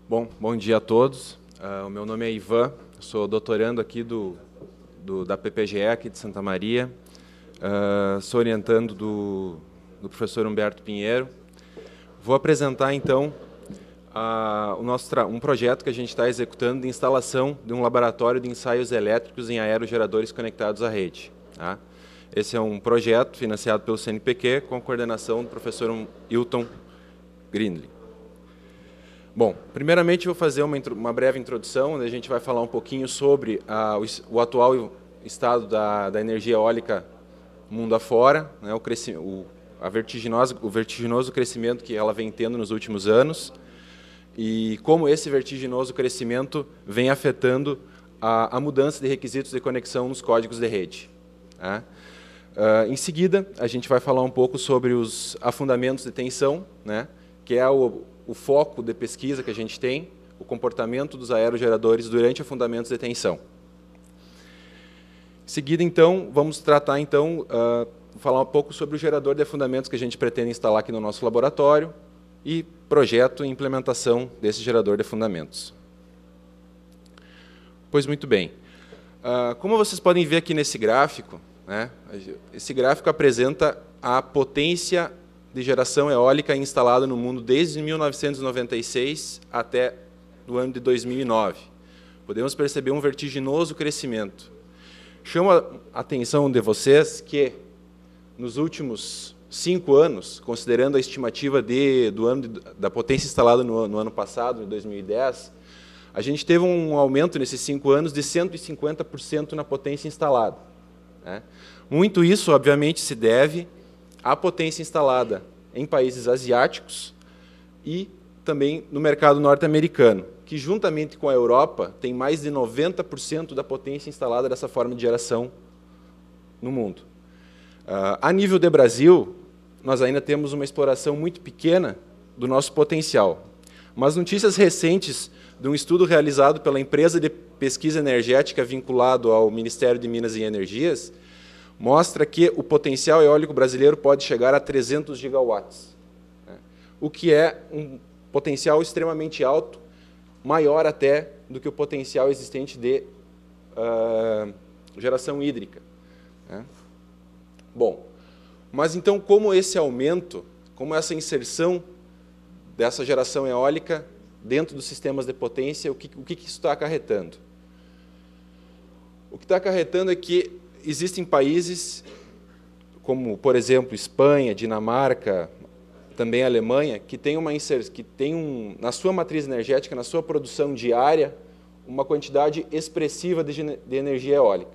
Bom dia a todos. O meu nome é Ivan, sou doutorando aqui da PPGE, aqui de Santa Maria. Sou orientando do professor Humberto Pinheiro. Vou apresentar, então, um projeto que a gente está executando de instalação de um laboratório de ensaios elétricos em aerogeradores conectados à rede. Tá? Esse é um projeto financiado pelo CNPq, com a coordenação do professor Hilton Grindley. Bom, primeiramente vou fazer uma breve introdução, onde a gente vai falar um pouquinho sobre o atual estado da energia eólica mundo afora, né, o vertiginoso crescimento que ela vem tendo nos últimos anos e como esse vertiginoso crescimento vem afetando a mudança de requisitos de conexão nos códigos de rede. Tá? Em seguida, a gente vai falar um pouco sobre os afundamentos de tensão, né, que é o foco de pesquisa que a gente tem, o comportamento dos aerogeradores durante afundamentos de tensão. Em seguida, então, vamos tratar, falar um pouco sobre o gerador de afundamentos que a gente pretende instalar aqui no nosso laboratório e projeto e implementação desse gerador de afundamentos. Pois muito bem. Como vocês podem ver aqui nesse gráfico, né, esse gráfico apresenta a potência de geração eólica instalada no mundo desde 1996 até o ano de 2009. Podemos perceber um vertiginoso crescimento. Chama a atenção de vocês que, nos últimos 5 anos, considerando a estimativa da potência instalada no ano passado, em 2010, a gente teve um aumento nesses 5 anos de 150% na potência instalada. Né? Muito isso, obviamente, se deve à potência instalada em países asiáticos e também no mercado norte-americano, que, juntamente com a Europa, tem mais de 90% da potência instalada dessa forma de geração no mundo. A nível de Brasil, nós ainda temos uma exploração muito pequena do nosso potencial. Mas notícias recentes de um estudo realizado pela empresa de pesquisa energética vinculado ao Ministério de Minas e Energias mostra que o potencial eólico brasileiro pode chegar a 300 gigawatts, né? O que é um potencial extremamente alto, maior até do que o potencial existente de geração hídrica. Né? Bom, mas então como esse aumento, como essa inserção dessa geração eólica dentro dos sistemas de potência, o que isso está acarretando? O que está acarretando é que existem países, como, por exemplo, Espanha, Dinamarca, também Alemanha, que têm na sua matriz energética, na sua produção diária, uma quantidade expressiva de energia eólica.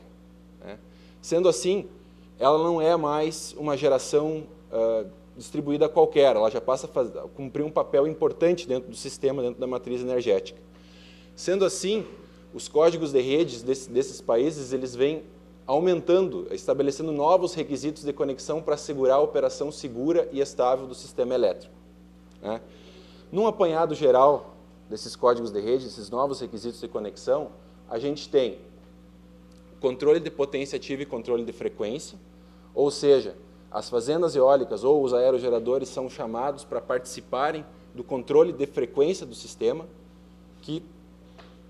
Né? Sendo assim, ela não é mais uma geração distribuída qualquer, ela já passa a cumprir um papel importante dentro do sistema, dentro da matriz energética. Sendo assim, os códigos de redes desses países, eles vêm aumentando, estabelecendo novos requisitos de conexão para assegurar a operação segura e estável do sistema elétrico. Né? Num apanhado geral desses códigos de rede, esses novos requisitos de conexão, a gente tem controle de potência ativa e controle de frequência, ou seja, as fazendas eólicas ou os aerogeradores são chamados para participarem do controle de frequência do sistema,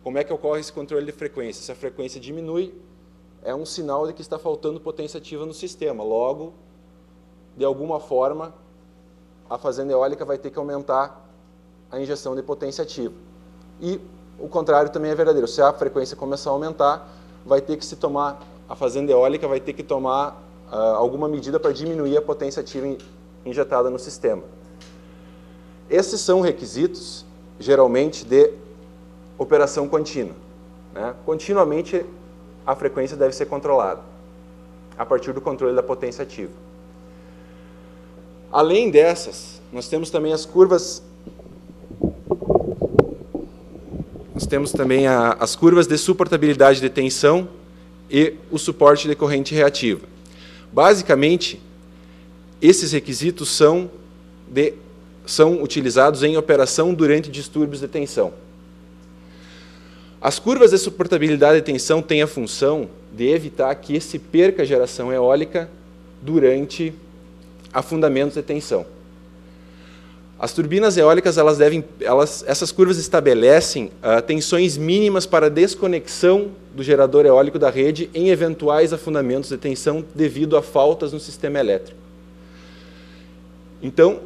como é que ocorre esse controle de frequência? Se a frequência diminui, é um sinal de que está faltando potência ativa no sistema. Logo, de alguma forma, a fazenda eólica vai ter que aumentar a injeção de potência ativa. E o contrário também é verdadeiro. Se a frequência começar a aumentar, a fazenda eólica vai ter que tomar alguma medida para diminuir a potência ativa injetada no sistema. Esses são requisitos, geralmente, de operação contínua. Né? Continuamente, a frequência deve ser controlada, a partir do controle da potência ativa. Além dessas, nós temos também as curvas... Nós temos também as curvas de suportabilidade de tensão e o suporte de corrente reativa. Basicamente, esses requisitos são utilizados em operação durante distúrbios de tensão. As curvas de suportabilidade de tensão têm a função de evitar que se perca a geração eólica durante afundamentos de tensão. As turbinas eólicas, essas curvas estabelecem tensões mínimas para desconexão do gerador eólico da rede em eventuais afundamentos de tensão devido a faltas no sistema elétrico. Então,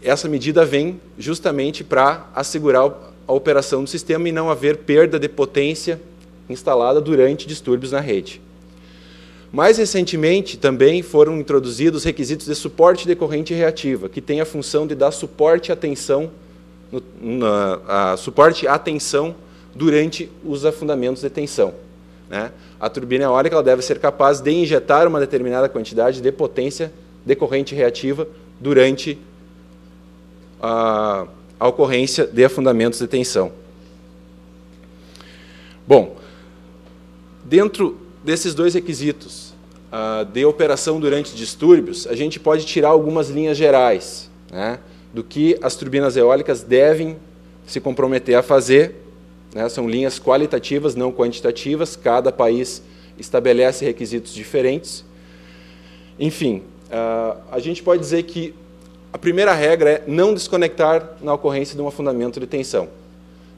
essa medida vem justamente para assegurar a operação do sistema e não haver perda de potência instalada durante distúrbios na rede. Mais recentemente, também foram introduzidos requisitos de suporte de corrente reativa, que tem a função de dar suporte à tensão, durante os afundamentos de tensão, né? A turbina eólica ela deve ser capaz de injetar uma determinada quantidade de potência de corrente reativa durante a ocorrência de afundamentos de tensão. Bom, dentro desses dois requisitos de operação durante distúrbios, a gente pode tirar algumas linhas gerais, né, do que as turbinas eólicas devem se comprometer a fazer, né, são linhas qualitativas, não quantitativas, cada país estabelece requisitos diferentes. Enfim, a gente pode dizer que a primeira regra é não desconectar na ocorrência de um afundamento de tensão,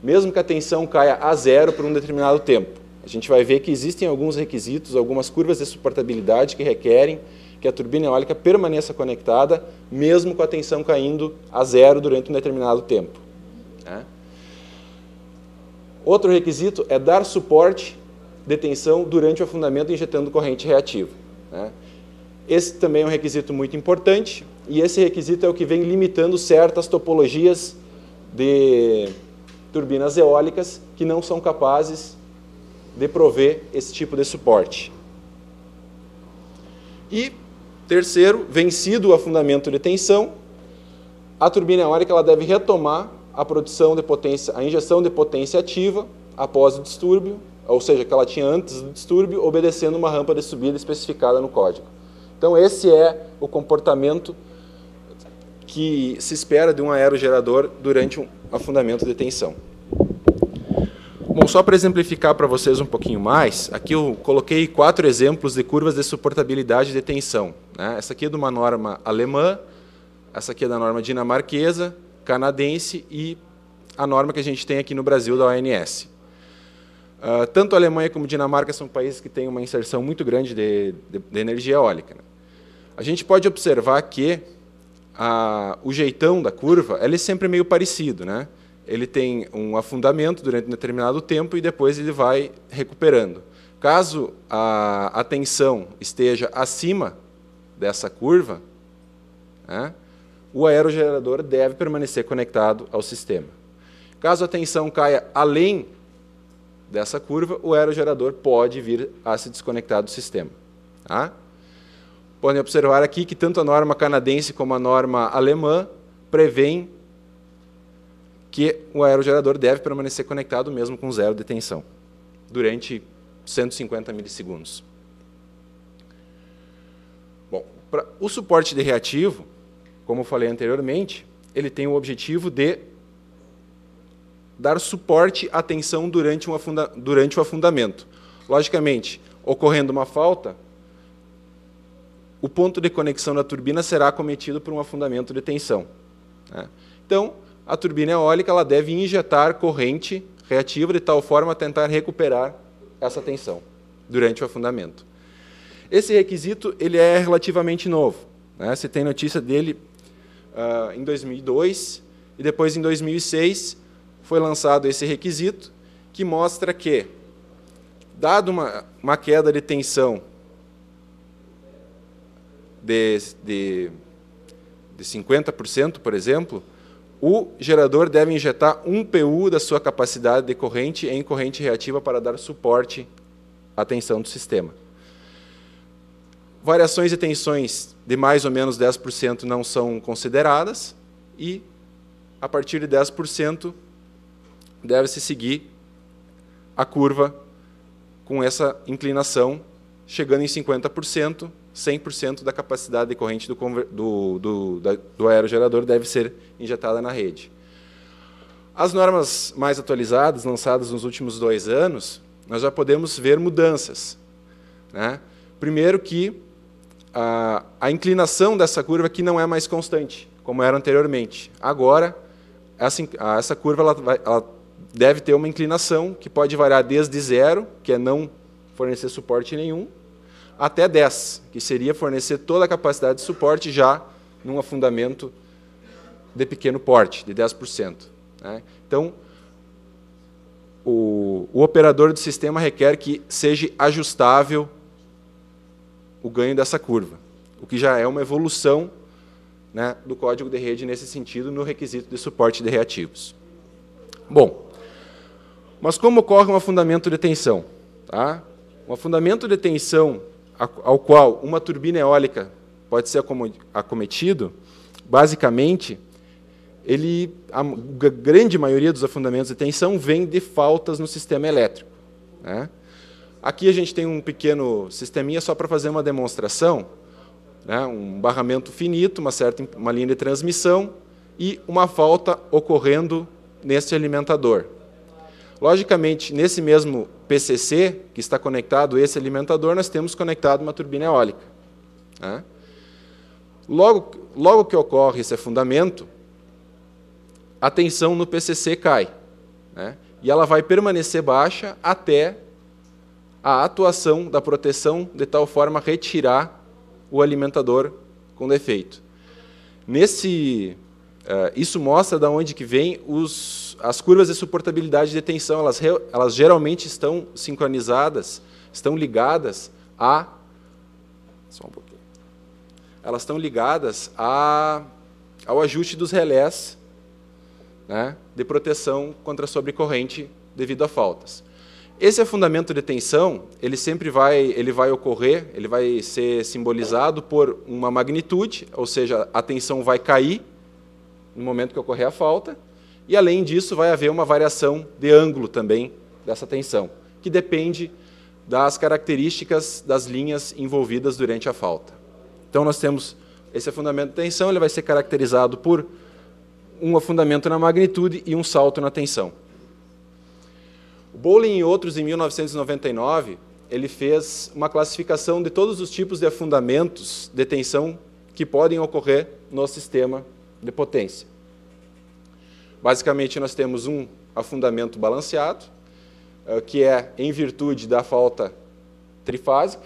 mesmo que a tensão caia a zero por um determinado tempo. A gente vai ver que existem alguns requisitos, algumas curvas de suportabilidade que requerem que a turbina eólica permaneça conectada, mesmo com a tensão caindo a zero durante um determinado tempo, né? Outro requisito é dar suporte de tensão durante o afundamento injetando corrente reativa, né? Esse também é um requisito muito importante, e esse requisito é o que vem limitando certas topologias de turbinas eólicas que não são capazes de prover esse tipo de suporte. E, terceiro, vencido o afundamento de tensão, a turbina eólica ela deve retomar a produção de potência, a injeção de potência ativa após o distúrbio, ou seja, que ela tinha antes do distúrbio, obedecendo uma rampa de subida especificada no código. Então, esse é o comportamento que se espera de um aerogerador durante um afundamento de tensão. Bom, só para exemplificar para vocês um pouquinho mais, aqui eu coloquei 4 exemplos de curvas de suportabilidade de tensão, né? Essa aqui é de uma norma alemã, essa aqui é da norma dinamarquesa, canadense e a norma que a gente tem aqui no Brasil da ONS. Tanto a Alemanha como a Dinamarca são países que têm uma inserção muito grande de energia eólica, né? A gente pode observar que o jeitão da curva ele é sempre meio parecido, né? Ele tem um afundamento durante um determinado tempo e depois ele vai recuperando. Caso a tensão esteja acima dessa curva, né, o aerogerador deve permanecer conectado ao sistema. Caso a tensão caia além dessa curva, o aerogerador pode vir a se desconectar do sistema, tá? Podem observar aqui que tanto a norma canadense como a norma alemã prevêem que o aerogerador deve permanecer conectado mesmo com zero de tensão, durante 150 milissegundos. Bom, o suporte de reativo, como eu falei anteriormente, ele tem o objetivo de dar suporte à tensão durante o afundamento. Logicamente, ocorrendo uma falta, o ponto de conexão da turbina será acometido por um afundamento de tensão, né? Então, a turbina eólica ela deve injetar corrente reativa de tal forma a tentar recuperar essa tensão durante o afundamento. Esse requisito ele é relativamente novo, né? Você tem notícia dele em 2002 e depois em 2006 foi lançado esse requisito que mostra que, dado uma queda de tensão de 50%, por exemplo, o gerador deve injetar 1 PU da sua capacidade de corrente em corrente reativa para dar suporte à tensão do sistema. Variações de tensões de mais ou menos 10% não são consideradas e, a partir de 10%, deve-se seguir a curva com essa inclinação, chegando em 50%, 100% da capacidade de corrente do aerogerador deve ser injetada na rede. As normas mais atualizadas, lançadas nos últimos 2 anos, nós já podemos ver mudanças, né? Primeiro que a inclinação dessa curva aqui não é mais constante, como era anteriormente. Agora, essa curva ela deve ter uma inclinação que pode variar desde 0, que é não fornecer suporte nenhum, até 10, que seria fornecer toda a capacidade de suporte já num afundamento de pequeno porte, de 10%. Né? Então, o operador do sistema requer que seja ajustável o ganho dessa curva, o que já é uma evolução, né, do código de rede nesse sentido, no requisito de suporte de reativos. Bom, mas como ocorre um afundamento de tensão? Tá? Um afundamento de tensão ao qual uma turbina eólica pode ser acometido, basicamente, a grande maioria dos afundamentos de tensão vem de faltas no sistema elétrico. Né? Aqui a gente tem um pequeno sisteminha só para fazer uma demonstração, né? Um barramento finito, uma linha de transmissão e uma falta ocorrendo nesse alimentador. Logicamente, nesse mesmo PCC, que está conectado esse alimentador, nós temos conectado uma turbina eólica. Né? Logo que ocorre esse afundamento, a tensão no PCC cai. Né? E ela vai permanecer baixa até a atuação da proteção, de tal forma a retirar o alimentador com defeito. Isso mostra de onde que vem as curvas de suportabilidade de tensão. Elas geralmente estão sincronizadas, estão ligadas a... Só um pouquinho. Elas estão ligadas ao ajuste dos relés, né, de proteção contra a sobrecorrente devido a faltas. Esse afundamento de tensão, ele vai ocorrer, ele vai ser simbolizado por uma magnitude, ou seja, a tensão vai cair no momento que ocorrer a falta, e, além disso, vai haver uma variação de ângulo também dessa tensão, que depende das características das linhas envolvidas durante a falta. Então, nós temos esse afundamento de tensão, ele vai ser caracterizado por um afundamento na magnitude e um salto na tensão. O Bolin e outros, em 1999, ele fez uma classificação de todos os tipos de afundamentos de tensão que podem ocorrer no sistema de potência. Basicamente, nós temos um afundamento balanceado, que é em virtude da falta trifásica,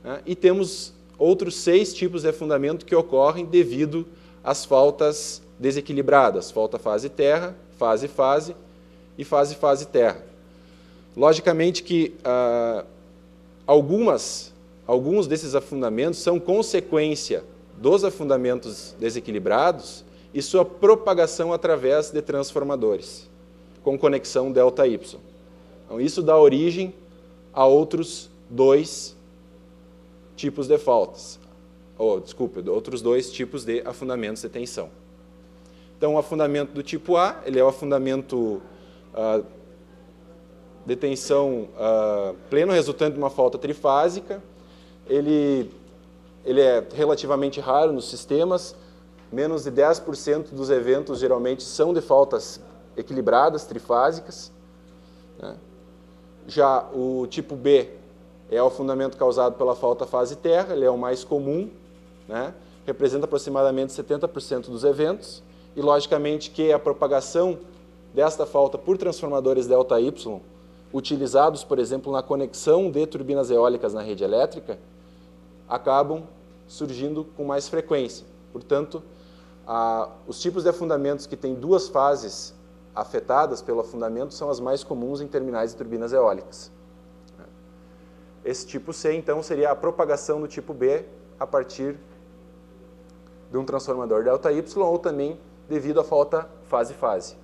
né, e temos outros 6 tipos de afundamento que ocorrem devido às faltas desequilibradas, falta fase-terra, fase-fase e fase-fase-terra. Logicamente que alguns desses afundamentos são consequência dos afundamentos desequilibrados e sua propagação através de transformadores, com conexão ΔY. Então, isso dá origem a outros 2 tipos de faltas. Outros 2 tipos de afundamentos de tensão. Então, o afundamento do tipo A, ele é o afundamento de tensão pleno, resultante de uma falta trifásica. Ele é relativamente raro nos sistemas, menos de 10% dos eventos geralmente são de faltas equilibradas, trifásicas. Né? Já o tipo B é o afundamento causado pela falta fase-terra, ele é o mais comum, né? Representa aproximadamente 70% dos eventos, e logicamente que a propagação desta falta por transformadores ΔY, utilizados, por exemplo, na conexão de turbinas eólicas na rede elétrica, acabam surgindo com mais frequência. Portanto, os tipos de afundamentos que têm 2 fases afetadas pelo afundamento são as mais comuns em terminais de turbinas eólicas. Esse tipo C, então, seria a propagação do tipo B a partir de um transformador ΔY ou também devido à falta fase-fase.